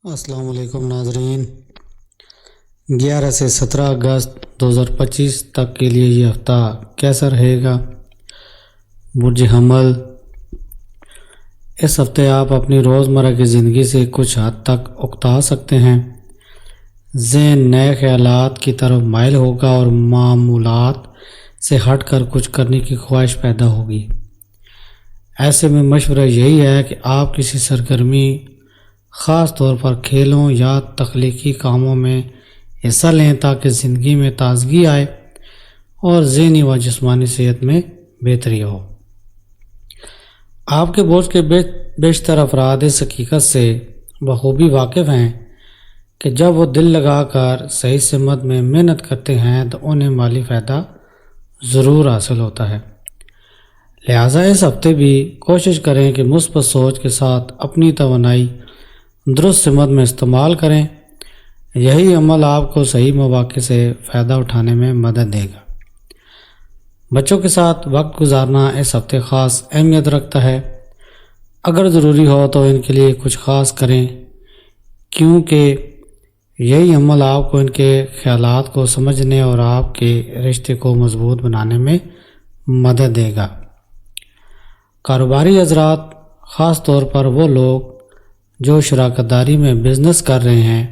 السلام علیکم ناظرین، 11 سے 17 اگست 2025 تک کے لیے یہ ہفتہ کیسا رہے گا؟ برج حمل، اس ہفتے آپ اپنی روزمرہ کی زندگی سے کچھ حد تک اکتا سکتے ہیں۔ ذہن نئے خیالات کی طرف مائل ہوگا اور معمولات سے ہٹ کر کچھ کرنے کی خواہش پیدا ہوگی۔ ایسے میں مشورہ یہی ہے کہ آپ کسی سرگرمی، خاص طور پر کھیلوں یا تخلیقی کاموں میں حصہ لیں تاکہ زندگی میں تازگی آئے اور ذہنی و جسمانی صحت میں بہتری ہو۔ آپ کے برج کے بیشتر افراد اس حقیقت سے بخوبی واقف ہیں کہ جب وہ دل لگا کر صحیح سمت میں محنت کرتے ہیں تو انہیں مالی فائدہ ضرور حاصل ہوتا ہے۔ لہٰذا اس ہفتے بھی کوشش کریں کہ مثبت سوچ کے ساتھ اپنی توانائی درست سمت میں استعمال کریں۔ یہی عمل آپ کو صحیح مواقع سے فائدہ اٹھانے میں مدد دے گا۔ بچوں کے ساتھ وقت گزارنا اس ہفتے خاص اہمیت رکھتا ہے۔ اگر ضروری ہو تو ان کے لیے کچھ خاص کریں، کیونکہ یہی عمل آپ کو ان کے خیالات کو سمجھنے اور آپ کے رشتے کو مضبوط بنانے میں مدد دے گا۔ کاروباری حضرات، خاص طور پر وہ لوگ جو شراکت داری میں بزنس کر رہے ہیں،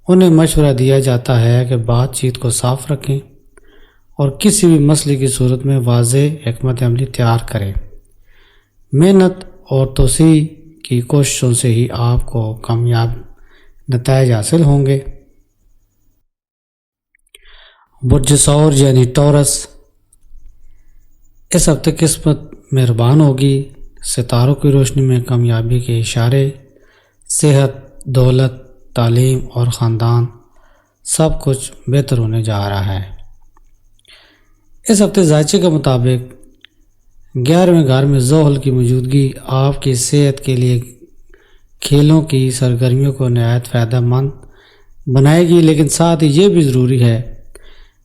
انہیں مشورہ دیا جاتا ہے کہ بات چیت کو صاف رکھیں اور کسی بھی مسئلے کی صورت میں واضح حکمت عملی تیار کریں۔ محنت اور توسیع کی کوششوں سے ہی آپ کو کامیاب نتائج حاصل ہوں گے۔ برج ثور یعنی ٹورس، اس ہفتے قسمت مہربان ہوگی۔ ستاروں کی روشنی میں کامیابی کے اشارے، صحت، دولت، تعلیم اور خاندان سب کچھ بہتر ہونے جا رہا ہے۔ اس ہفتے ذائچے کے مطابق 11ویں گھر میں زحل کی موجودگی آپ کی صحت کے لیے کھیلوں کی سرگرمیوں کو نہایت فائدہ مند بنائے گی، لیکن ساتھ ہی یہ بھی ضروری ہے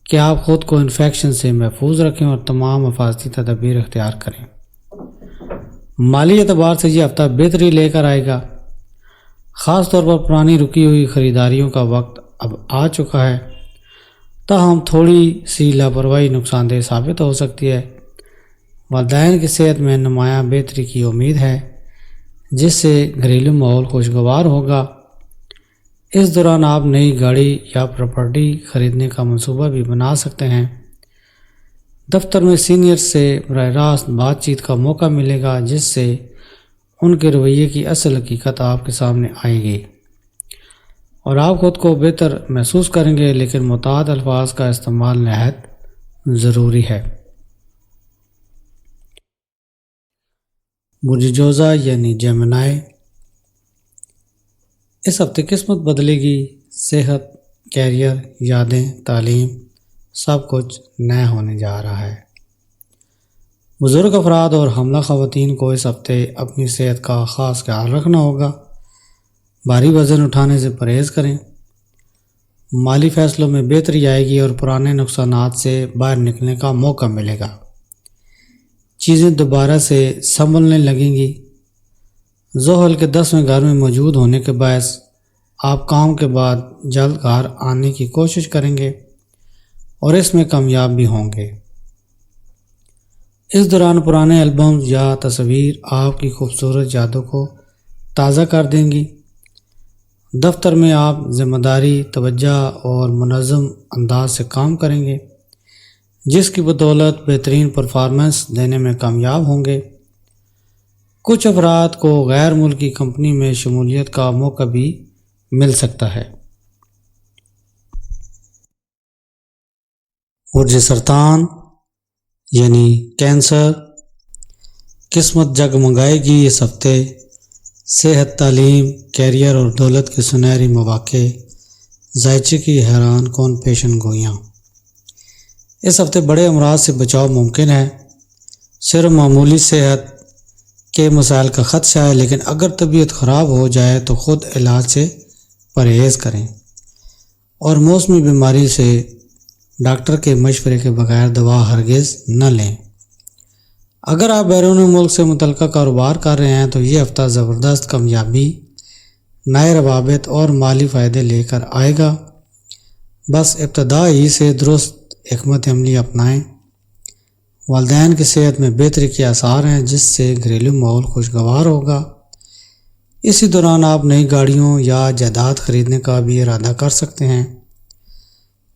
کہ آپ خود کو انفیکشن سے محفوظ رکھیں اور تمام حفاظتی تدابیر اختیار کریں۔ مالی اعتبار سے یہ ہفتہ بہتری لے کر آئے گا۔ خاص طور پر پرانی رکی ہوئی خریداریوں کا وقت اب آ چکا ہے، تاہم تھوڑی سی لاپرواہی نقصان دہ ثابت ہو سکتی ہے۔ والدین کی صحت میں نمایاں بہتری کی امید ہے، جس سے گھریلو ماحول خوشگوار ہوگا۔ اس دوران آپ نئی گاڑی یا پراپرٹی خریدنے کا منصوبہ بھی بنا سکتے ہیں۔ دفتر میں سینئر سے براہ راست بات چیت کا موقع ملے گا، جس سے ان کے رویے کی اصل حقیقت آپ کے سامنے آئے گی اور آپ خود کو بہتر محسوس کریں گے، لیکن محتاط الفاظ کا استعمال نہایت ضروری ہے۔ برج جوزا یعنی جیمنائی، اس ہفتے قسمت بدلے گی۔ صحت، کیریئر، یادیں، تعلیم سب کچھ نیا ہونے جا رہا ہے۔ بزرگ افراد اور حاملہ خواتین کو اس ہفتے اپنی صحت کا خاص خیال رکھنا ہوگا۔ بھاری وزن اٹھانے سے پرہیز کریں۔ مالی فیصلوں میں بہتری آئے گی اور پرانے نقصانات سے باہر نکلنے کا موقع ملے گا۔ چیزیں دوبارہ سے سنبھلنے لگیں گی۔ زحل کے 10ویں گھر میں موجود ہونے کے باعث آپ کام کے بعد جلد گھر آنے کی کوشش کریں گے اور اس میں کامیاب بھی ہوں گے۔ اس دوران پرانے البمز یا تصویر آپ کی خوبصورت یادوں کو تازہ کر دیں گی۔ دفتر میں آپ ذمہ داری، توجہ اور منظم انداز سے کام کریں گے، جس کی بدولت بہترین پرفارمنس دینے میں کامیاب ہوں گے۔ کچھ افراد کو غیر ملکی کمپنی میں شمولیت کا موقع بھی مل سکتا ہے۔ برج سرطان یعنی کینسر، قسمت جگمگائے گی اس ہفتے۔ صحت، تعلیم، کیریئر اور دولت کے سنہری مواقع، ذائچے کی حیران کن پیشن گوئیاں۔ اس ہفتے بڑے امراض سے بچاؤ ممکن ہے۔ صرف معمولی صحت کے مسائل کا خدشہ ہے، لیکن اگر طبیعت خراب ہو جائے تو خود علاج سے پرہیز کریں اور موسمی بیماری سے ڈاکٹر کے مشورے کے بغیر دوا ہرگز نہ لیں۔ اگر آپ بیرون ملک سے متعلقہ کاروبار کر رہے ہیں تو یہ ہفتہ زبردست کامیابی نئے روابط اور مالی فائدے لے کر آئے گا۔ بس ابتدا ہی سے درست حکمت عملی اپنائیں۔ والدین کی صحت میں بہتری کے آثار ہیں، جس سے گھریلو ماحول خوشگوار ہوگا۔ اسی دوران آپ نئی گاڑیوں یا جائیداد خریدنے کا بھی ارادہ کر سکتے ہیں۔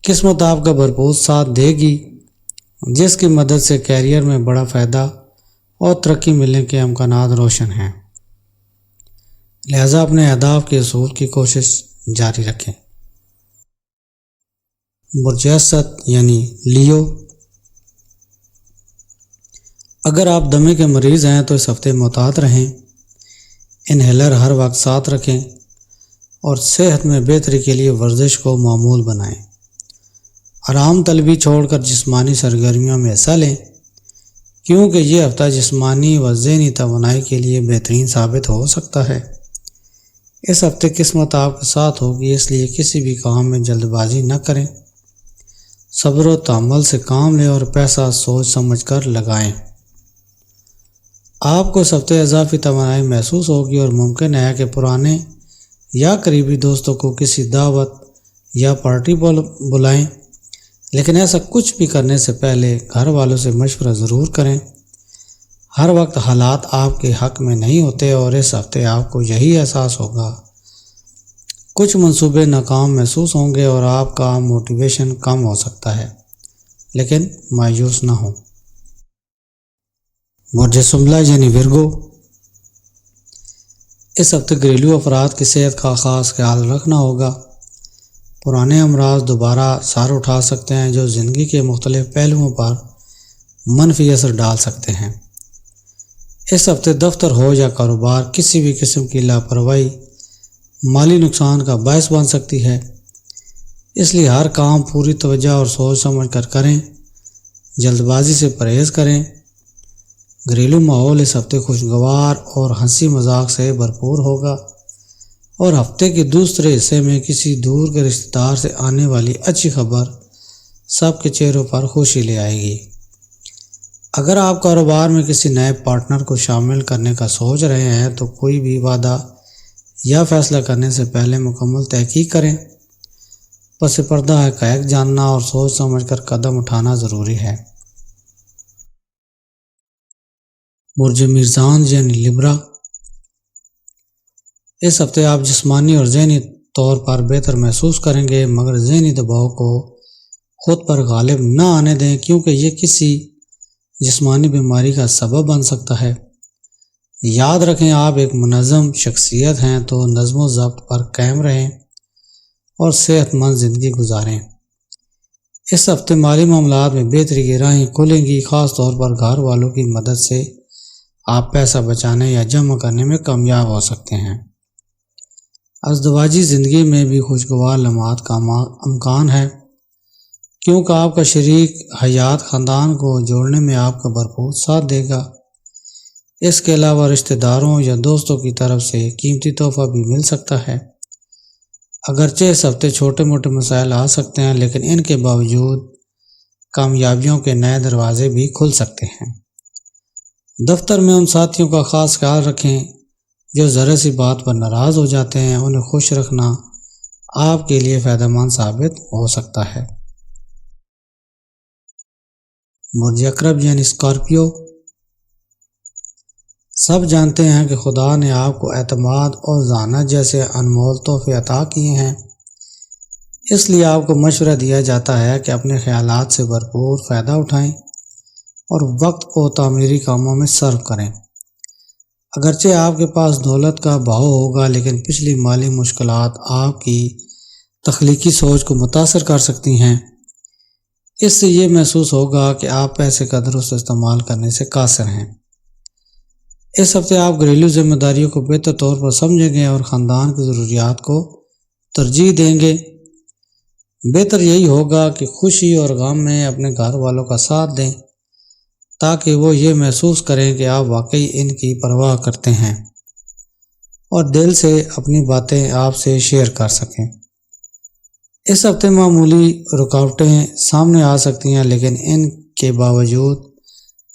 قسمت آپ کا بھرپور ساتھ دے گی، جس کی مدد سے کیریئر میں بڑا فائدہ اور ترقی ملنے کے امکانات روشن ہیں۔ لہذا اپنے اہداف کے حصول کی کوشش جاری رکھیں۔ برج اسد یعنی لیو، اگر آپ دمے کے مریض ہیں تو اس ہفتے محتاط رہیں۔ انہیلر ہر وقت ساتھ رکھیں اور صحت میں بہتری کے لیے ورزش کو معمول بنائیں۔ آرام طلبی چھوڑ کر جسمانی سرگرمیوں میں حصہ لیں، کیونکہ یہ ہفتہ جسمانی و ذہنی توانائی کے لیے بہترین ثابت ہو سکتا ہے۔ اس ہفتے قسمت آپ کے ساتھ ہوگی، اس لیے کسی بھی کام میں جلد بازی نہ کریں۔ صبر و تحمل سے کام لیں اور پیسہ سوچ سمجھ کر لگائیں۔ آپ کو اس ہفتے اضافی توانائی محسوس ہوگی اور ممکن ہے کہ پرانے یا قریبی دوستوں کو کسی دعوت یا پارٹی بلائیں، لیکن ایسا کچھ بھی کرنے سے پہلے گھر والوں سے مشورہ ضرور کریں۔ ہر وقت حالات آپ کے حق میں نہیں ہوتے اور اس ہفتے آپ کو یہی احساس ہوگا۔ کچھ منصوبے ناکام محسوس ہوں گے اور آپ کا موٹیویشن کم ہو سکتا ہے، لیکن مایوس نہ ہوں۔ برج سنبلہ یعنی ورگو، اس ہفتے گھریلو افراد کی صحت کا خاص خیال رکھنا ہوگا۔ پرانے امراض دوبارہ سر اٹھا سکتے ہیں، جو زندگی کے مختلف پہلوؤں پر منفی اثر ڈال سکتے ہیں۔ اس ہفتے دفتر ہو یا کاروبار، کسی بھی قسم کی لاپرواہی مالی نقصان کا باعث بن سکتی ہے، اس لیے ہر کام پوری توجہ اور سوچ سمجھ کر کریں۔ جلد بازی سے پرہیز کریں۔ گھریلو ماحول اس ہفتے خوشگوار اور ہنسی مذاق سے بھرپور ہوگا اور ہفتے کے دوسرے حصے میں کسی دور کے رشتہ دار سے آنے والی اچھی خبر سب کے چہروں پر خوشی لے آئے گی۔ اگر آپ کاروبار میں کسی نئے پارٹنر کو شامل کرنے کا سوچ رہے ہیں تو کوئی بھی وعدہ یا فیصلہ کرنے سے پہلے مکمل تحقیق کریں۔ پس پردہ حقائق جاننا اور سوچ سمجھ کر قدم اٹھانا ضروری ہے۔ برج میزان یعنی لبرا، اس ہفتے آپ جسمانی اور ذہنی طور پر بہتر محسوس کریں گے، مگر ذہنی دباؤ کو خود پر غالب نہ آنے دیں، کیونکہ یہ کسی جسمانی بیماری کا سبب بن سکتا ہے۔ یاد رکھیں آپ ایک منظم شخصیت ہیں، تو نظم و ضبط پر قائم رہیں اور صحت مند زندگی گزاریں۔ اس ہفتے مالی معاملات میں بہتری کی راہیں کھلیں گی، خاص طور پر گھر والوں کی مدد سے آپ پیسہ بچانے یا جمع کرنے میں کامیاب ہو سکتے ہیں۔ ازدواجی زندگی میں بھی خوشگوار لمحات کا امکان ہے، کیونکہ آپ کا شریک حیات خاندان کو جوڑنے میں آپ کا بھرپور ساتھ دے گا۔ اس کے علاوہ رشتہ داروں یا دوستوں کی طرف سے قیمتی تحفہ بھی مل سکتا ہے۔ اگرچہ اس ہفتے چھوٹے موٹے مسائل آ سکتے ہیں، لیکن ان کے باوجود کامیابیوں کے نئے دروازے بھی کھل سکتے ہیں۔ دفتر میں ان ساتھیوں کا خاص خیال رکھیں جو ذرا سی بات پر ناراض ہو جاتے ہیں، انہیں خوش رکھنا آپ کے لیے فائدہ مند ثابت ہو سکتا ہے۔ برج عقرب یعنی اسکارپیو، سب جانتے ہیں کہ خدا نے آپ کو اعتماد اور ذہانت جیسے انمول تحفے عطا کیے ہیں، اس لیے آپ کو مشورہ دیا جاتا ہے کہ اپنے خیالات سے بھرپور فائدہ اٹھائیں اور وقت کو تعمیری کاموں میں صرف کریں۔ اگرچہ آپ کے پاس دولت کا بہاؤ ہوگا، لیکن پچھلی مالی مشکلات آپ کی تخلیقی سوچ کو متاثر کر سکتی ہیں۔ اس سے یہ محسوس ہوگا کہ آپ پیسے کا درست استعمال کرنے سے قاصر ہیں۔ اس ہفتے آپ گھریلو ذمہ داریوں کو بہتر طور پر سمجھیں گے اور خاندان کی ضروریات کو ترجیح دیں گے۔ بہتر یہی ہوگا کہ خوشی اور غم میں اپنے گھر والوں کا ساتھ دیں، تاکہ وہ یہ محسوس کریں کہ آپ واقعی ان کی پرواہ کرتے ہیں اور دل سے اپنی باتیں آپ سے شیئر کر سکیں۔ اس ہفتے معمولی رکاوٹیں سامنے آ سکتی ہیں، لیکن ان کے باوجود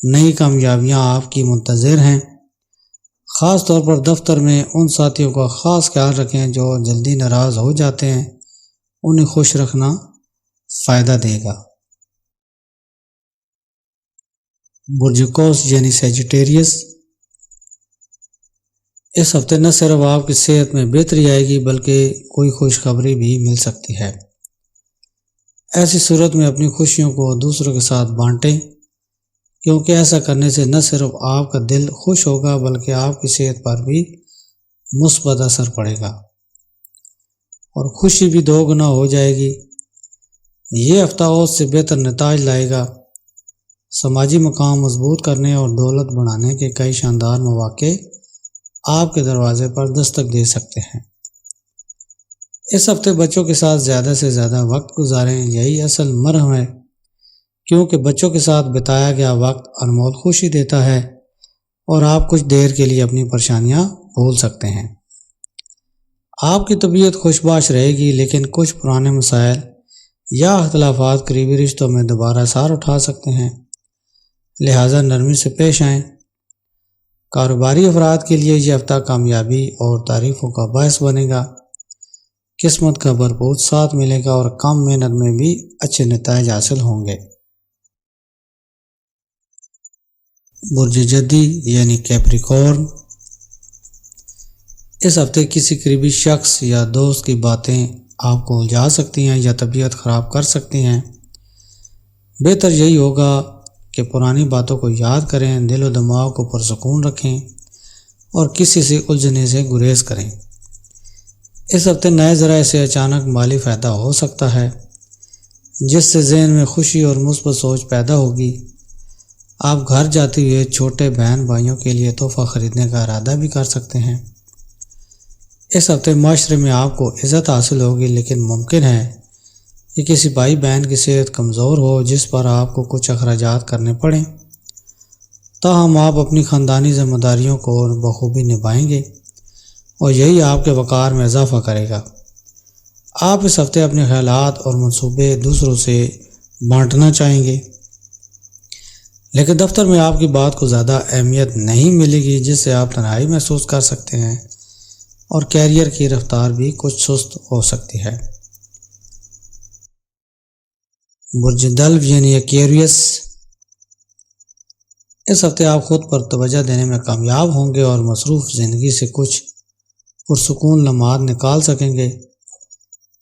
نئی کامیابیاں آپ کی منتظر ہیں۔ خاص طور پر دفتر میں ان ساتھیوں کا خاص خیال رکھیں جو جلدی ناراض ہو جاتے ہیں، انہیں خوش رکھنا فائدہ دے گا۔ برج قوس یعنی سیجیٹیریس، اس ہفتے نہ صرف آپ کی صحت میں بہتری آئے گی بلکہ کوئی خوشخبری بھی مل سکتی ہے۔ ایسی صورت میں اپنی خوشیوں کو دوسروں کے ساتھ بانٹیں، کیونکہ ایسا کرنے سے نہ صرف آپ کا دل خوش ہوگا بلکہ آپ کی صحت پر بھی مثبت اثر پڑے گا اور خوشی بھی دو گنا ہو جائے گی۔ یہ ہفتہ اور سے بہتر نتائج لائے گا۔ سماجی مقام مضبوط کرنے اور دولت بڑھانے کے کئی شاندار مواقع آپ کے دروازے پر دستک دے سکتے ہیں۔ اس ہفتے بچوں کے ساتھ زیادہ سے زیادہ وقت گزاریں، یہی اصل مرہم ہے، کیونکہ بچوں کے ساتھ بتایا گیا وقت انمول خوشی دیتا ہے اور آپ کچھ دیر کے لیے اپنی پریشانیاں بھول سکتے ہیں۔ آپ کی طبیعت خوشباش رہے گی، لیکن کچھ پرانے مسائل یا اختلافات قریبی رشتوں میں دوبارہ سار اٹھا سکتے ہیں، لہٰذا نرمی سے پیش آئیں۔ کاروباری افراد کے لیے یہ ہفتہ کامیابی اور تعریفوں کا باعث بنے گا۔ قسمت کا بھرپور ساتھ ملے گا اور کم محنت میں بھی اچھے نتائج حاصل ہوں گے۔ برج جدی یعنی کیپریکورن، اس ہفتے کسی قریبی شخص یا دوست کی باتیں آپ کو الجھا سکتی ہیں یا طبیعت خراب کر سکتی ہیں۔ بہتر یہی ہوگا کہ پرانی باتوں کو یاد کریں، دل و دماغ کو پرسکون رکھیں اور کسی سے الجھنے سے گریز کریں۔ اس ہفتے نئے ذرائع سے اچانک مالی فائدہ ہو سکتا ہے، جس سے ذہن میں خوشی اور مثبت سوچ پیدا ہوگی۔ آپ گھر جاتے ہوئے چھوٹے بہن بھائیوں کے لیے تحفہ خریدنے کا ارادہ بھی کر سکتے ہیں۔ اس ہفتے معاشرے میں آپ کو عزت حاصل ہوگی، لیکن ممکن ہے کہ کسی بھائی بہن کی صحت کمزور ہو جس پر آپ کو کچھ اخراجات کرنے پڑیں۔ تاہم آپ اپنی خاندانی ذمہ داریوں کو بخوبی نبھائیں گے اور یہی آپ کے وقار میں اضافہ کرے گا۔ آپ اس ہفتے اپنے خیالات اور منصوبے دوسروں سے بانٹنا چاہیں گے، لیکن دفتر میں آپ کی بات کو زیادہ اہمیت نہیں ملے گی، جس سے آپ تنہائی محسوس کر سکتے ہیں اور کیریئر کی رفتار بھی کچھ سست ہو سکتی ہے۔ برج دلو یعنی ایکویریس، اس ہفتے آپ خود پر توجہ دینے میں کامیاب ہوں گے اور مصروف زندگی سے کچھ پرسکون لمحات نکال سکیں گے۔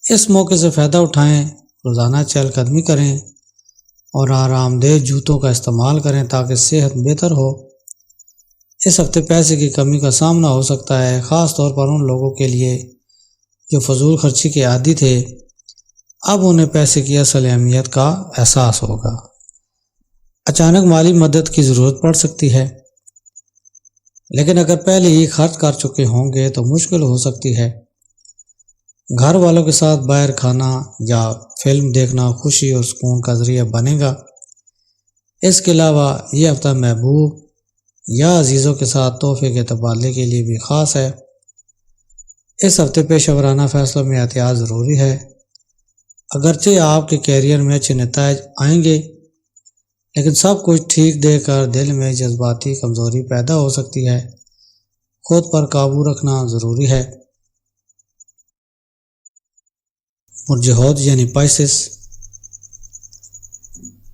اس موقع سے فائدہ اٹھائیں، روزانہ چہل قدمی کریں اور آرام دہ جوتوں کا استعمال کریں تاکہ صحت بہتر ہو۔ اس ہفتے پیسے کی کمی کا سامنا ہو سکتا ہے، خاص طور پر ان لوگوں کے لیے جو فضول خرچی کے عادی تھے۔ اب انہیں پیسے کی اصل اہمیت کا احساس ہوگا۔ اچانک مالی مدد کی ضرورت پڑ سکتی ہے، لیکن اگر پہلے ہی خرچ کر چکے ہوں گے تو مشکل ہو سکتی ہے۔ گھر والوں کے ساتھ باہر کھانا یا فلم دیکھنا خوشی اور سکون کا ذریعہ بنے گا۔ اس کے علاوہ یہ ہفتہ محبوب یا عزیزوں کے ساتھ تحفے کے تبادلے کے لیے بھی خاص ہے۔ اس ہفتے پیشہ ورانہ فیصلوں میں احتیاط ضروری ہے۔ اگرچہ آپ کے کیریئر میں اچھے نتائج آئیں گے، لیکن سب کچھ ٹھیک دیکھ کر دل میں جذباتی کمزوری پیدا ہو سکتی ہے۔ خود پر قابو رکھنا ضروری ہے۔ برج حوت یعنی پائسس،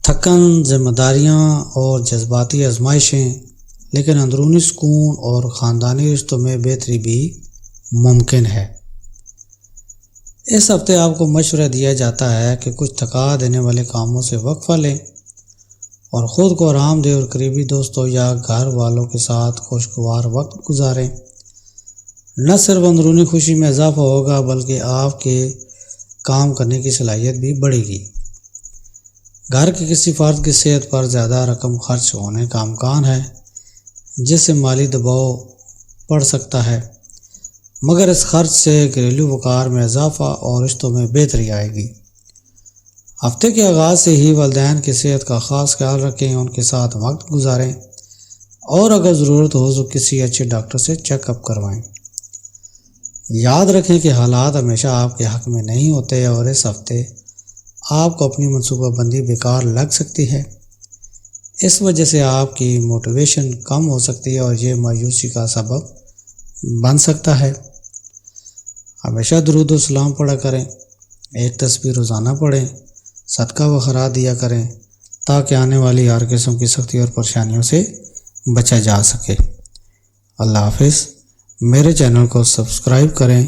تھکن، ذمہ داریاں اور جذباتی آزمائشیں، لیکن اندرونی سکون اور خاندانی رشتوں میں بہتری بھی ممکن ہے۔ اس ہفتے آپ کو مشورہ دیا جاتا ہے کہ کچھ تھکا دینے والے کاموں سے وقفہ لیں اور خود کو آرام دیں اور قریبی دوستوں یا گھر والوں کے ساتھ خوشگوار وقت گزاریں۔ نہ صرف اندرونی خوشی میں اضافہ ہوگا بلکہ آپ کے کام کرنے کی صلاحیت بھی بڑھے گی۔ گھر کے کسی فرد کی صحت پر زیادہ رقم خرچ ہونے کا امکان ہے، جس سے مالی دباؤ پڑ سکتا ہے، مگر اس خرچ سے گھریلو وقار میں اضافہ اور رشتوں میں بہتری آئے گی۔ ہفتے کے آغاز سے ہی والدین کی صحت کا خاص خیال رکھیں، ان کے ساتھ وقت گزاریں اور اگر ضرورت ہو تو کسی اچھے ڈاکٹر سے چیک اپ کروائیں۔ یاد رکھیں کہ حالات ہمیشہ آپ کے حق میں نہیں ہوتے اور اس ہفتے آپ کو اپنی منصوبہ بندی بیکار لگ سکتی ہے۔ اس وجہ سے آپ کی موٹیویشن کم ہو سکتی ہے اور یہ مایوسی کا سبب بن سکتا ہے۔ ہمیشہ درود و سلام پڑھا کریں، ایک تسبیح روزانہ پڑھیں، صدقہ و خیرات دیا کریں تاکہ آنے والی ہر قسم کی سختی اور پریشانیوں سے بچا جا سکے۔ اللہ حافظ۔ میرے چینل کو سبسکرائب کریں